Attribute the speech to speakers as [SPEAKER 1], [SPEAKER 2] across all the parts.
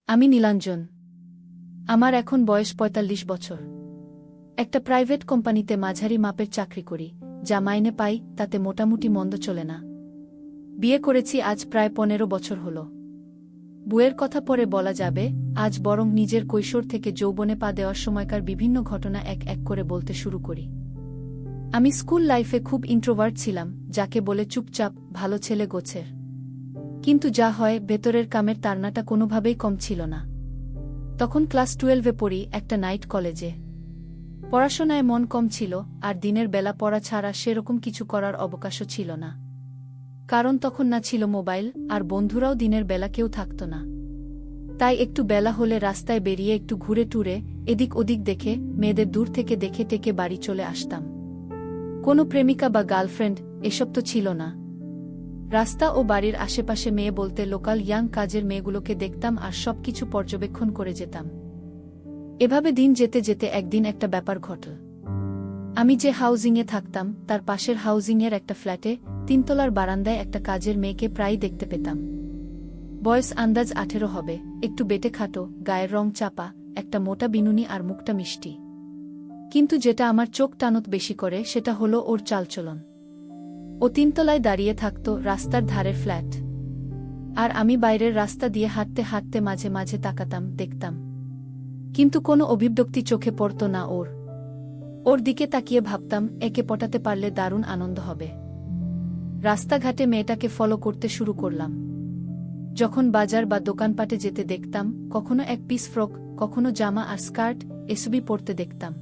[SPEAKER 1] আমি নীলাঞ্জন। আমার এখন বয়স ৪৫ বছর। একটা প্রাইভেট কোম্পানিতে মাঝারি মাপের চাকরি করি, যা মাইনে পাই তাতে মোটামুটি মন্দ চলে না। বিয়ে করেছি আজ প্রায় ১৫ বছর হল। বুয়ের কথা পরে বলা যাবে, আজ বরং নিজের কৈশোর থেকে যৌবনে পা দেওয়ার সময়কার বিভিন্ন ঘটনা এক এক করে বলতে শুরু করি। আমি স্কুল লাইফে খুব ইন্ট্রোভার্ট ছিলাম, যাকে বলে চুপচাপ, ভালো ছেলে গোছের। কিন্তু যা হয়, ভেতরের কামের তাড়নাটা কোনোভাবেই কম ছিল না। তখন ক্লাস 12-এ পড়ি একটা নাইট কলেজে। পড়াশোনায় মন কম ছিল, আর দিনের বেলা পড়া ছাড়া সেরকম কিছু করার অবকাশও ছিল না। কারণ তখন না ছিল মোবাইল, আর বন্ধুরাও দিনের বেলা কেউ থাকত না। তাই একটু বেলা হলে রাস্তায় বেরিয়ে একটু ঘুরে টুরে এদিক ওদিক দেখে মেয়েদের দূর থেকে দেখে টেকে বাড়ি চলে আসতাম। কোনো প্রেমিকা বা গার্লফ্রেন্ড এসব তো ছিল না। রাস্তা ও বাড়ির আশেপাশে মেয়ে বলতে লোকাল ইয়াং কাজের মেয়েগুলোকে দেখতাম আর সবকিছু পর্যবেক্ষণ করে যেতাম। এভাবে দিন যেতে যেতে একদিন একটা ব্যাপার ঘটল। আমি যে হাউজিংয়ে থাকতাম তার পাশের হাউজিংয়ের একটা ফ্ল্যাটে ৩ তলার বারান্দায় একটা কাজের মেয়েকে প্রায়ই দেখতে পেতাম। বয়স আন্দাজ ১৮ হবে, একটু বেটে খাটো, গায়ের রং চাপা, একটা মোটা বিনুনি আর মুখটা মিষ্টি। কিন্তু যেটা আমার চোখ টানত বেশি করে সেটা হলো ওর চালচলন। ও ৩ তলায় দাঁড়িয়ে থাকত, রাস্তার ধারের ফ্ল্যাট। আর আমি বাইরের রাস্তা দিয়ে হাঁটতে হাঁটতে মাঝে মাঝে তাকাতাম, দেখতাম। কিন্তু কোনো অভিব্যক্তি চোখে পড়ত না ওর। ওর দিকে তাকিয়ে ভাবতাম, একে পটাতে পারলে দারুণ আনন্দ হবে। রাস্তাঘাটে মেয়েটাকে ফলো করতে শুরু করলাম। যখন বাজার বা দোকানপাটে যেতে দেখতাম, কখনো এক পিস ফ্রক, কখনো জামা আর স্কার্ট এসবই পরতে দেখতাম।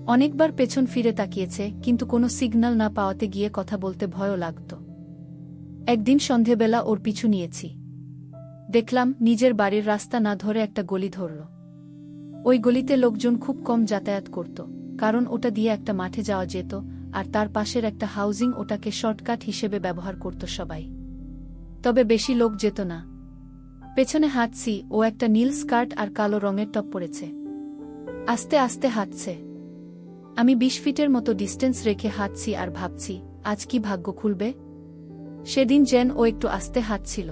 [SPEAKER 1] অনেকবার পেছন ফিরে তাকিয়েছে, কিন্তু কোনো সিগন্যাল না পাওয়াতে গিয়ে কথা বলতে ভয়ও লাগত। একদিন সন্ধেবেলা ওর পিছু নিয়েছি। দেখলাম নিজের বাড়ির রাস্তা না ধরে একটা গলি ধরল। ওই গলিতে লোকজন খুব কম যাতায়াত করত, কারণ ওটা দিয়ে একটা মাঠে যাওয়া যেত, আর তার পাশের একটা হাউজিং ওটাকে শর্টকাট হিসেবে ব্যবহার করত সবাই। তবে বেশি লোক যেত না। পেছনে হাঁটছি, ও একটা নীল স্কার্ট আর কালো রঙের টপ পরেছে। আস্তে আস্তে হাঁটছে। আমি ২০ ফিটের মতো ডিস্টেন্স রেখে হাঁটছি আর ভাবছি, আজ কি ভাগ্য খুলবে। সেদিন যেন ও একটু আস্তে হাঁটছিল।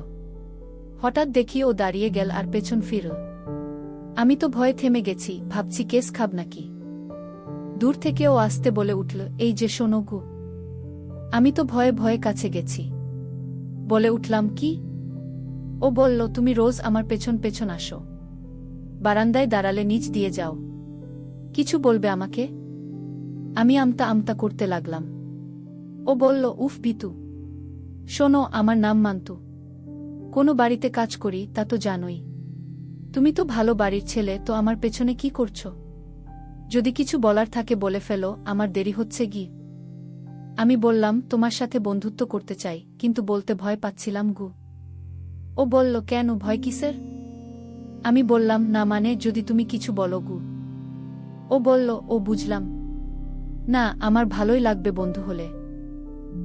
[SPEAKER 1] হঠাৎ দেখি ও দাঁড়িয়ে গেল আর পেছন ফিরল। আমি তো ভয়ে থেমে গেছি, ভাবছি কেস খাব নাকি। দূর থেকে ও আস্তে বলে উঠল, এই যে শোনো গো। আমি তো ভয়ে ভয়ে কাছে গেছি। বলে উঠলাম, কি? ও বলল, তুমি রোজ আমার পেছন পেছন আসো। বারান্দায় দাঁড়ালে নিচ দিয়ে যাও। কিছু বলবে আমাকে? আমি আমতা আমতা করতে লাগলাম। ও বলল, উফ বিতু। শোনো, আমার নাম মান্তু। কোনো বাড়িতে কাজ করি, তা তো জানোই। তুমি তো ভালো বাড়ির ছেলে, তো আমার পেছনে কি করছো? যদি কিছু বলার থাকে বলে ফেলো, আমার দেরি হচ্ছে গি। আমি বললাম, তোমার সাথে বন্ধুত্ব করতে চাই, কিন্তু বলতে ভয় পাচ্ছিলাম গু। ও বলল, কেন, ভয় কিসের? আমি বললাম, না মানে যদি তুমি কিছু বলো গু। ও বলল, ও বুঝলাম। না, আমার ভালোই লাগবে বন্ধু হলে।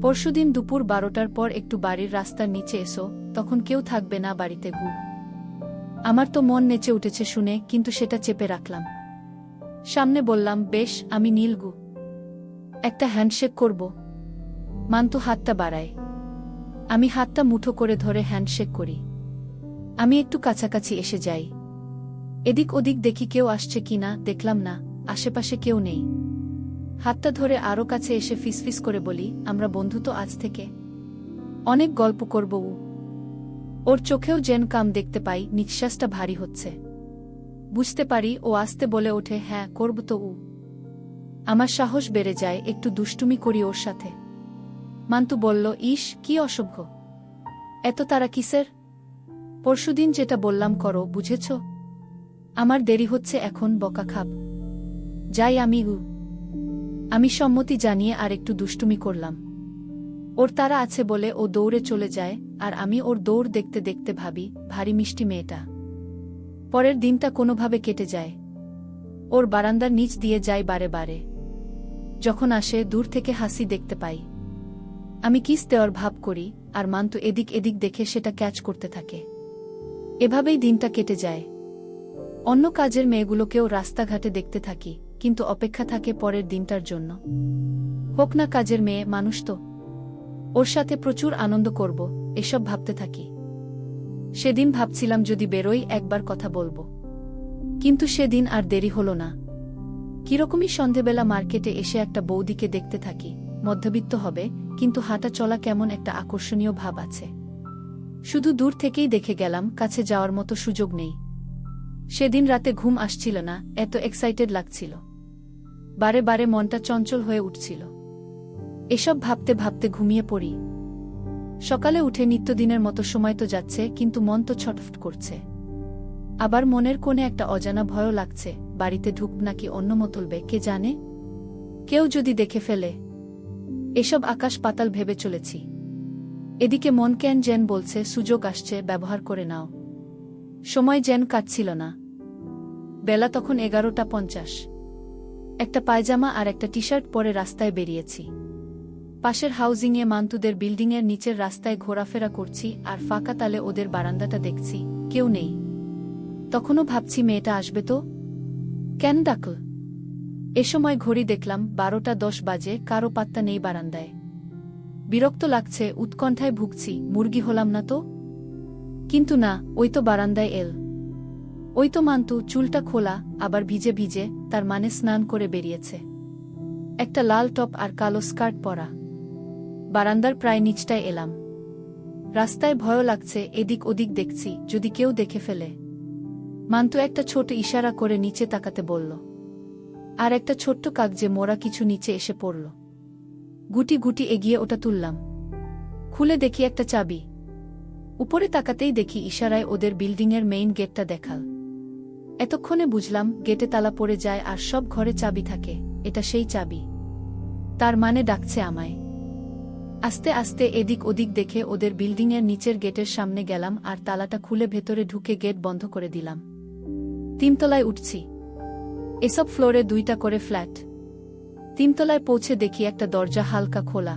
[SPEAKER 1] পরশুদিন দুপুর ১২টার পর একটু বাড়ির রাস্তার নিচে এসো, তখন কেউ থাকবে না বাড়িতে গু। আমার তো মন নেচে উঠেছে শুনে, কিন্তু সেটা চেপে রাখলাম। সামনে বললাম, বেশ, আমি নীল গু। একটা হ্যান্ডশেক করব। মান্তু হাতটা বাড়ায়। আমি হাতটা মুঠো করে ধরে হ্যান্ডশেক করি। আমি একটু কাছাকাছি এসে যাই। এদিক ওদিক দেখি কেউ আসছে কিনা, দেখলাম না, আশেপাশে কেউ নেই। হাতটা ধরে আরও কাছে এসে ফিসফিস করে বলি, আমরা বন্ধু তো আজ থেকে। অনেক গল্প করব উ। ওর চোখেও যেন কাম দেখতে পাই, নিঃশ্বাসটা ভারী হচ্ছে। বুঝতে পারি ও আস্তে বলে ওঠে, হ্যাঁ করব তো উ। আমার সাহস বেড়ে যায়, একটু দুষ্টুমি করি ওর সাথে। মান্তু বলল, ইস কি অসভ্য। এত তারা কিসের? পরশুদিন যেটা বললাম করো, বুঝেছ? আমার দেরি হচ্ছে এখন, বকা খাব। যাই আমি উ। আমি সম্মতি জানিয়ে আর একটু দুষ্টুমি করলাম। ওর তারা আছে বলে ও দৌড়ে চলে যায়, আর আমি ওর দৌড় দেখতে দেখতে ভাবি, ভারী মিষ্টি মেয়েটা। পরের দিনটা কোনোভাবে কেটে যায়। ওর বারান্দার নিচ দিয়ে যাই বারে বারে। যখন আসে, দূর থেকে হাসি দেখতে পাই। আমি কিস দেওয়ার ভাব করি, আর মান্তু এদিক এদিক দেখে সেটা ক্যাচ করতে থাকে। এভাবেই দিনটা কেটে যায়। অন্য কাজের মেয়েগুলোকেও রাস্তাঘাটে দেখতে থাকি, কিন্তু অপেক্ষা থাকে পরের দিনটার জন্য। হোক না কাজের মেয়ে, মানুষ তো। ওর সাথে প্রচুর আনন্দ করব, এসব ভাবতে থাকি। সেদিন ভাবছিলাম যদি বেরোই একবার কথা বলবো, কিন্তু সেদিন আর দেরি হলো না। কিরকমই সন্ধেবেলা মার্কেটে এসে একটা বৌদিকে দেখতে থাকি, মধ্যবিত্ত হবে, কিন্তু হাঁটা চলা কেমন একটা আকর্ষণীয় ভাব আছে। শুধু দূর থেকেই দেখে গেলাম, কাছে যাওয়ার মতো সুযোগ নেই। সেদিন রাতে ঘুম আসছিল না, এত এক্সাইটেড লাগছিল। বারে বারে মনটা চঞ্চল হয়ে উঠছিল। এসব ভাবতে ভাবতে ঘুমিয়ে পড়ি। সকালে উঠে নিত্যদিনের মতো সময় তো যাচ্ছে, কিন্তু মন তো ছটফট করছে। আবার মনের কোণে একটা অজানা ভয়ও লাগছে, বাড়িতে ঢুক নাকি অন্য মতলবে, কে জানে, কেউ যদি দেখে ফেলে। এসব আকাশ পাতাল ভেবে চলেছি। এদিকে মন কেন যেন বলছে সুযোগ আসছে, ব্যবহার করে নাও। সময় যেন কাটছিল না। বেলা তখন 11:50। একটা পায়জামা আর একটা টি শার্ট পরে রাস্তায় বেরিয়েছি। পাশের হাউজিংয়ে মান্তুদের বিল্ডিংয়ের নিচের রাস্তায় ঘোরাফেরা করছি আর ফাঁকা তালে ওদের বারান্দাটা দেখছি, কেউ নেই। তখনও ভাবছি মেয়েটা আসবে তো, কেন ডাকল। এ সময় ঘড়ি দেখলাম 12:10 বাজে, কারো পাত্তা নেই বারান্দায়। বিরক্ত লাগছে, উৎকণ্ঠায় ভুগছি, মুরগি হলাম না তো। কিন্তু না, ওই তো বারান্দায় এল। ওই তো মান্তু, চুলটা খোলা, আবার ভিজে ভিজে, তার মানে স্নান করে বেরিয়েছে। একটা লাল টপ আর কালো স্কার্ট পরা। বারান্দার প্রায় নিচটায় এলাম। রাস্তায় ভয় লাগছে, এদিক ওদিক দেখছি, যদি কেউ দেখে ফেলে। মান্তু একটা ছোট ইশারা করে নিচে তাকাতে বলল। আর একটা ছোট্ট কাগজে মোড়া কিছু নিচে এসে পড়ল। গুটি গুটি এগিয়ে ওটা তুললাম। খুলে দেখি একটা চাবি। উপরে তাকাতেই দেখি ইশারায় ওদের বিল্ডিংয়ের মেইন গেটটা দেখাল। এতক্ষণে বুঝলাম গেটে তালা পড়ে যায় আর সব ঘরে চাবি থাকে, এটা সেই চাবি। তার মানে ডাকছে আমায়। আস্তে আস্তে এদিক ওদিক দেখে ওদের বিল্ডিংয়ের নিচের গেটের সামনে গেলাম আর তালাটা খুলে ভেতরে ঢুকে গেট বন্ধ করে দিলাম। 3 তলায় উঠছি। এসব ফ্লোরে 2টা করে ফ্ল্যাট। 3 তলায় পৌঁছে দেখি একটা দরজা হালকা খোলা।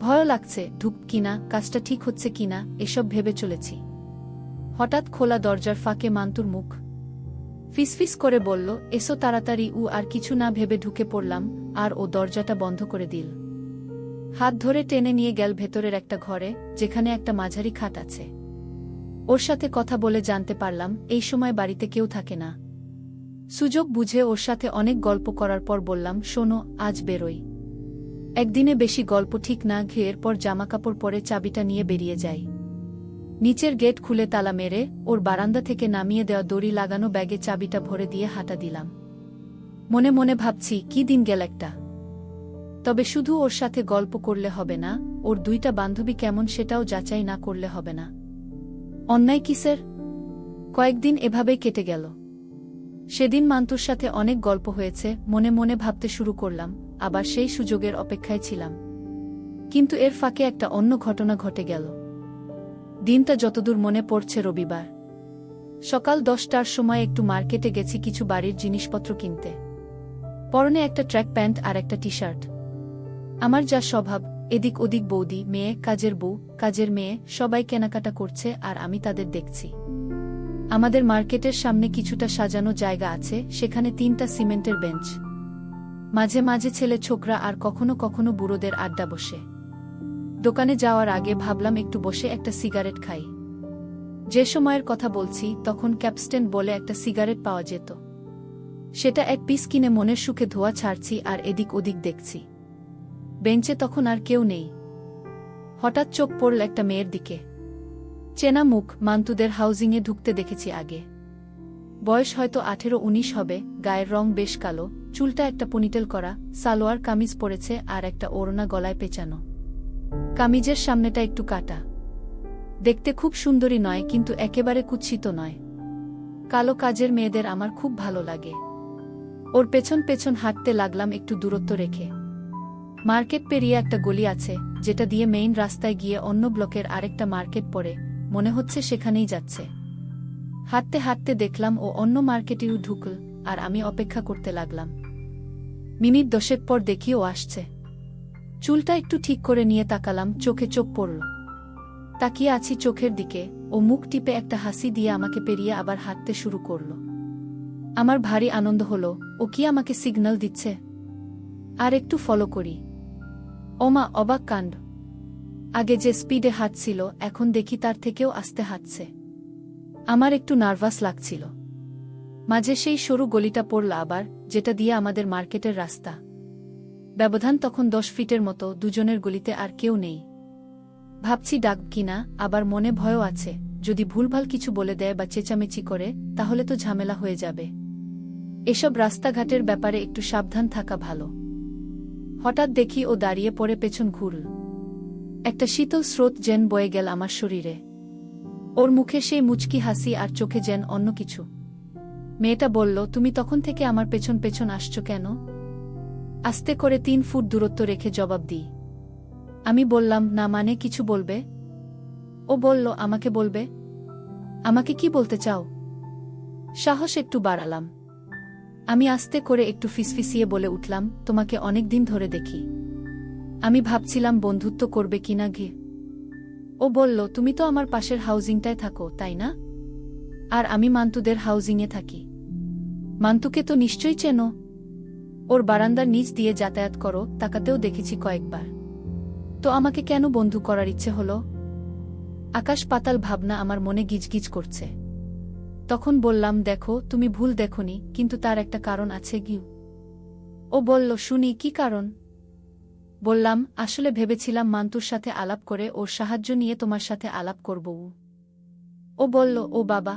[SPEAKER 1] ভয় লাগছে, ঢুক কিনা, কাজটা ঠিক হচ্ছে কিনা, এসব ভেবে চলেছি। হঠাৎ খোলা দরজার ফাঁকে মান্তুর মুখ। ফিসফিস করে বলল, এসো তাড়াতাড়ি। আর কিছু না ভেবে ঢুকে পড়লাম, আর ও দরজাটা বন্ধ করে দিল। হাত ধরে টেনে নিয়ে গেল ভেতরের একটা ঘরে, যেখানে একটা মাঝারি খাট আছে। ওর সাথে কথা বলে জানতে পারলাম এই সময় বাড়িতে কেউ থাকে না। সুযোগ বুঝে ওর সাথে অনেক গল্প করার পর বললাম, শোনো, আজ বেরোই। একদিনে বেশি গল্প ঠিক না, এরপর জামাকাপড় পরে চাবিটা নিয়ে বেরিয়ে যাই। নিচের গেট খুলে তালা মেরে ওর বারান্দা থেকে নামিয়ে দেওয়া দড়ি লাগানো ব্যাগে চাবিটা ভরে দিয়ে হাঁটা দিলাম। মনে মনে ভাবছি, কি দিন গেল একটা। তবে শুধু ওর সাথে গল্প করলে হবে না, ওর 2টা বান্ধবী কেমন সেটাও যাচাই না করলে হবে না। অন্যায় কিসের? কয়েকদিন এভাবেই কেটে গেল। সেদিন মান্তুর সাথে অনেক গল্প হয়েছে, মনে মনে ভাবতে শুরু করলাম, আবার সেই সুযোগের অপেক্ষায় ছিলাম। কিন্তু এর ফাঁকে একটা অন্য ঘটনা ঘটে গেল। দিনটা যতদূর মনে পড়ছে রবিবার। সকাল 10টার সময় একটু মার্কেটে গেছি কিছু বাড়ির জিনিসপত্র কিনতে। পরনে একটা ট্র্যাক প্যান্ট আর একটা টি শার্ট। আমার যা স্বভাব, এদিক ওদিক বৌদি, মেয়ে, কাজের বউ, কাজের মেয়ে, সবাই কেনাকাটা করছে আর আমি তাদের দেখছি। আমাদের মার্কেটের সামনে কিছুটা সাজানো জায়গা আছে, সেখানে 3টা সিমেন্টের বেঞ্চ। মাঝে মাঝে ছেলে ছোকরা আর কখনো কখনো বুড়োদের আড্ডা বসে। দোকানে যাওয়ার আগে ভাবলাম একটু বসে একটা সিগারেট খাই। যে সময়ের কথা বলছি তখন ক্যাপস্টেন বলে একটা সিগারেট পাওয়া যেত। সেটা 1 পিস কিনে মনের সুখে ধোয়া ছাড়ছি আর এদিক ওদিক দেখছি। বেঞ্চে তখন আর কেউ নেই। হঠাৎ চোখ পড়ল একটা মেয়ের দিকে। চেনা মুখ, মান্তুদের হাউজিংয়ে ঢুকতে দেখেছি আগে। বয়স হয়তো 18-19 হবে, গায়ের রং বেশ কালো, চুলটা একটা পনিটেল করা, সালোয়ার কামিজ পরেছে আর একটা ওড়না গলায় পেঁচানো। কামিজের সামনেটা একটু কাটা। দেখতে খুব সুন্দরী নয়, কিন্তু একেবারে কুৎসিত নয়। কালো কাজের মেয়েদের আমার খুব ভালো লাগে। ওর পেছন পেছন হাঁটতে লাগলাম একটু দূরত্ব রেখে। মার্কেট পেরিয়ে একটা গলি আছে, যেটা দিয়ে মেইন রাস্তায় গিয়ে অন্য ব্লকের আরেকটা মার্কেট পড়ে, মনে হচ্ছে সেখানেই যাচ্ছে। হাঁটতে হাঁটতে দেখলাম ও অন্য মার্কেটেও ঢুকল, আর আমি অপেক্ষা করতে লাগলাম। মিনিট 10 পর দেখি ও আসছে। চুলটা একটু ঠিক করে নিয়ে তাকালাম, চোখে চোখ পড়ল। তাকিয়ে আছি চোখের দিকে, ও মুখ টিপে একটা হাসি দিয়ে আমাকে পেরিয়ে আবার হাঁটতে শুরু করল। আমার ভারী আনন্দ হলো, ও কি আমাকে সিগন্যাল দিচ্ছে? আর একটু ফলো করি। ওমা, অবাক কাণ্ড! আগে যে স্পিডে হাঁটছিল এখন দেখি তার থেকেও আস্তে হাঁটছে। আমার একটু নার্ভাস লাগছিল। মাঝে সেই সরু গলিটা পড়ল আবার, যেটা দিয়ে আমাদের মার্কেটের রাস্তা। ব্যবধান তখন 10 ফিটের মতো, দুজনের গলিতে আর কেউ নেই। ভাবছি ডাক কিনা, আবার মনে ভয়ও আছে, যদি ভুলভাল কিছু বলে দেয় বা চেঁচামেচি করে তাহলে তো ঝামেলা হয়ে যাবে। এসব রাস্তাঘাটের ব্যাপারে একটু সাবধান থাকা ভালো। হঠাৎ দেখি ও দাঁড়িয়ে পড়ে পেছন ঘুরল। একটা শীতল স্রোত যেন বয়ে গেল আমার শরীরে। ওর মুখে সেই মুচকি হাসি আর চোখে যেন অন্য কিছু। মেয়েটা বলল, তুমি তখন থেকে আমার পেছন পেছন আসছো কেন? আস্তে করে 3 ফুট দূরত্ব রেখে জবাব দিই। আমি বললাম, না মানে কিছু বলবে? ও বলল, আমাকে বলবে। আমাকে কি বলতে চাও? সাহস একটু বাড়ালাম। আমি আস্তে করে একটু ফিসফিসিয়ে বলে উঠলাম, তোমাকে অনেক দিন ধরে দেখি। আমি ভাবছিলাম বন্ধুত্ব করবে কিনা ঘে। ও বলল, তুমি তো আমার পাশের হাউজিংটায় থাকো, তাই না? আর আমি মান্তুদের হাউজিংয়ে থাকি। মান্তুকে তো নিশ্চয়ই চেনো। ওর বারান্দার নিচ দিয়ে যাতায়াত করো, তাকাতেও দেখেছি কয়েকবার। তো আমাকে কেন বন্ধু করার ইচ্ছে হলো? আকাশ পাতাল ভাবনা আমার মনে গিজগিজ করছে। তখন বললাম, দেখো, তুমি ভুল দেখোনি, কিন্তু তার একটা কারণ আছে গিউ। ও বলল, শুনি, কি কারণ? বললাম, আসলে ভেবেছিলাম মান্তুর সাথে আলাপ করে ওর সাহায্য নিয়ে তোমার সাথে আলাপ করব। ও বলল, ও বাবা,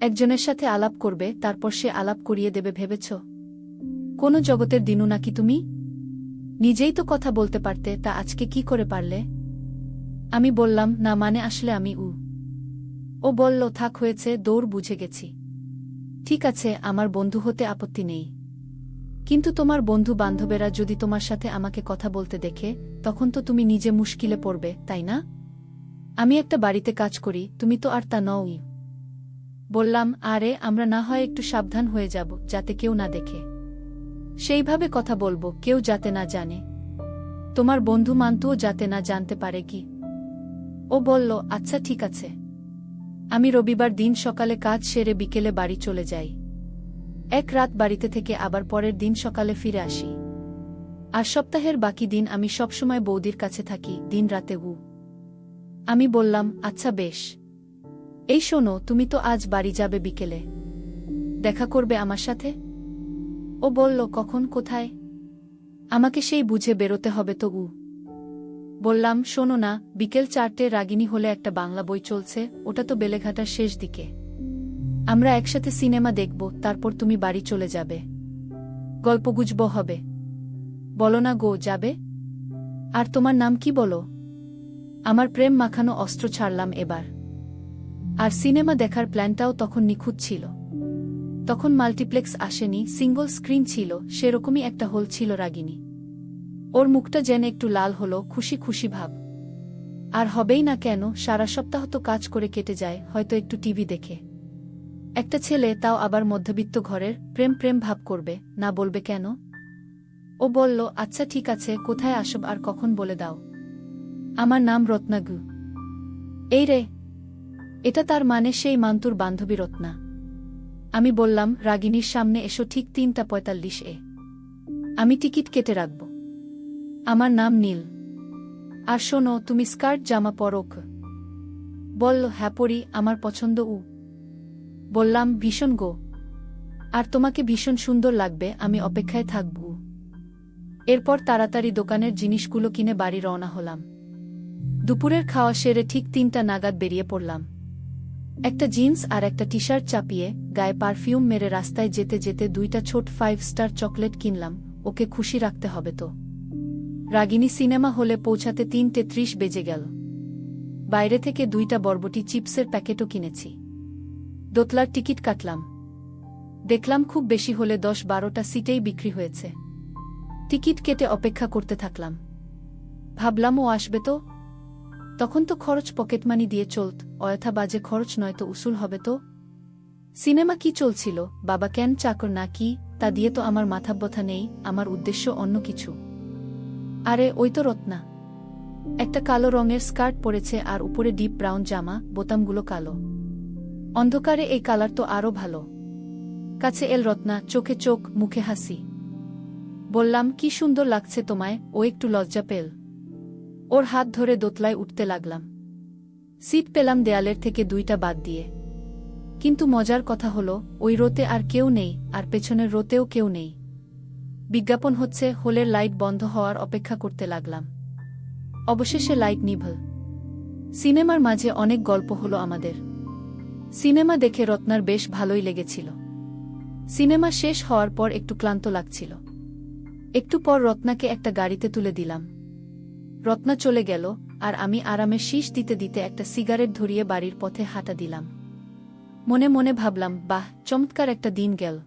[SPEAKER 1] একজনের সাথে আলাপ করবে তারপর সে আলাপ করিয়ে দেবে ভেবেছ? কোন জগতের দিনু নাকি তুমি? নিজেই তো কথা বলতে পারতে, তা আজকে কি করে পারলে? আমি বললাম, না মানে আসলে আমি ও বলল, থাক হয়েছে, দৌড়, বুঝে গেছি। ঠিক আছে, আমার বন্ধু হতে আপত্তি নেই, কিন্তু তোমার বন্ধু বান্ধবেরা যদি তোমার সাথে আমাকে কথা বলতে দেখে তখন তো তুমি নিজে মুশকিলে পড়বে, তাই না? আমি একটা বাড়িতে কাজ করি, তুমি তো আর তা নও। বললাম, আরে আমরা না হয় একটু সাবধান হয়ে যাব, যাতে কেউ না দেখে। সেইভাবে কথা বলবো, কেউ যাতে না জানে। তোমার বন্ধু মান্তুও যাতে না জানতে পারে কি। ও বলল, আচ্ছা ঠিক আছে। আমি রবিবার দিন সকালে কাজ সেরে বিকেলে বাড়ি চলে যাই। এক রাত বাড়িতে থেকে আবার পরের দিন সকালে ফিরে আসি। আর সপ্তাহের বাকি দিন আমি সবসময় বৌদির কাছে থাকি, দিন রাতে। আমি বললাম, আচ্ছা বেশ। এই শোনো, তুমি তো আজ বাড়ি যাবে বিকেলে, দেখা করবে আমার সাথে? ও বলল, কখন, কোথায়? আমাকে সেই বুঝে বেরোতে হবে তো। বললাম, শোনো না, বিকেল 4টে রাগিনী হলে একটা বাংলা বই চলছে, ওটা তো বেলেঘাটার শেষ দিকে। আমরা একসাথে সিনেমা দেখব, তারপর তুমি বাড়ি চলে যাবে, গল্পগুজব হবে। বলো না গো, যাবে? আর তোমার নাম কি বলো? আমার প্রেম মাখানো অস্ত্র ছাড়লাম এবার। আর সিনেমা দেখার প্ল্যানটাও তখন নিখুঁত ছিল। তখন মাল্টিপ্লেক্স আসেনি, সিঙ্গল স্ক্রিন ছিল, সেরকমই একটা হল ছিল রাগিনী। ওর মুখটা যেন একটু লাল হলো, খুশি খুশি ভাব। আর হবেই না কেন, সারা সপ্তাহ তো কাজ করে কেটে যায়, হয়তো একটু টিভি দেখে। একটা ছেলে, তাও আবার মধ্যবিত্ত ঘরের, প্রেম প্রেম ভাব করবে না, বলবে কেন? ও বলল, আচ্ছা ঠিক আছে, কোথায় আসব আর কখন বলে দাও। আমার নাম রত্নাগু। এই রে, এটা তার মানে সেই মান্তুর বান্ধবী রত্না। আমি বললাম, রাগিনীর সামনে এসো ঠিক 3:45 আমি টিকিট কেটে রাখব। আমার নাম নীল। আর শোনো, তুমি স্কার্ট জামা পরো? বলল, হ্যাঁ পরি, আমার পছন্দ। বললাম, ভীষণ গো। আর তোমাকে ভীষণ সুন্দর লাগবে, আমি অপেক্ষায় থাকব। এরপর তাড়াতাড়ি দোকানের জিনিসগুলো কিনে বাড়ি রওনা হলাম। দুপুরের খাওয়া সেরে ঠিক 3টা নাগাদ বেরিয়ে পড়লাম। একটা জিন্স আর একটা টি শার্ট চাপিয়ে, গায়ে পারফিউম মেরে রাস্তায় যেতে যেতে 2টা ছোট 5 স্টার চকলেট কিনলাম, ওকে খুশি রাখতে হবে তো। রাগিনী সিনেমা হলে পৌঁছাতে 3:30 বেজে গেল। বাইরে থেকে 2টা বরবটি চিপসের প্যাকেটও কিনেছি। দোতলার টিকিট কাটলাম। দেখলাম খুব বেশি হলে 10-12টা সিটেই বিক্রি হয়েছে। টিকিট কেটে অপেক্ষা করতে থাকলাম। ভাবলাম ও আসবে তো। তখন তো খরচ পকেটমানি দিয়ে চলত, অযথা বাজে খরচ নয়তো উসুল হবে তো। সিনেমা কি চলছিল, বাবা কেন চাকর না কি, তা দিয়ে তো আমার মাথা ব্যথা নেই, আমার উদ্দেশ্য অন্য কিছু। আরে ওই তো রত্না। একটা কালো রঙের স্কার্ট পরেছে আর উপরে ডিপ ব্রাউন জামা, বোতামগুলো কালো। অন্ধকারে এই কালার তো আরও ভালো। কাছে এল রত্না, চোখে চোখ, মুখে হাসি। বললাম, কি সুন্দর লাগছে তোমায়। ও একটু লজ্জা পেল। ওর হাত ধরে দোতলায় উঠতে লাগলাম। সিট পেলাম দেয়ালের থেকে 2টা বাদ দিয়ে। কিন্তু মজার কথা হলো, ওই রোতে আর কেউ নেই, আর পেছনের রোতেও কেউ নেই। বিজ্ঞাপন হচ্ছে, হলের লাইট বন্ধ হওয়ার অপেক্ষা করতে লাগলাম। অবশেষে লাইট নিভল। সিনেমার মাঝে অনেক গল্প হলো আমাদের। সিনেমা দেখে রত্নার বেশ ভালোই লেগেছিল। সিনেমা শেষ হওয়ার পর একটু ক্লান্ত লাগছিল। একটু পর রত্নাকে একটা গাড়িতে তুলে দিলাম। রত্না চলে গেল, আর আমি আরামে শীষ দিতে দিতে একটা সিগারেট ধরিয়ে বাড়ির পথে হাঁটা দিলাম। মনে মনে ভাবলাম, বাহ, চমৎকার একটা দিন গেল।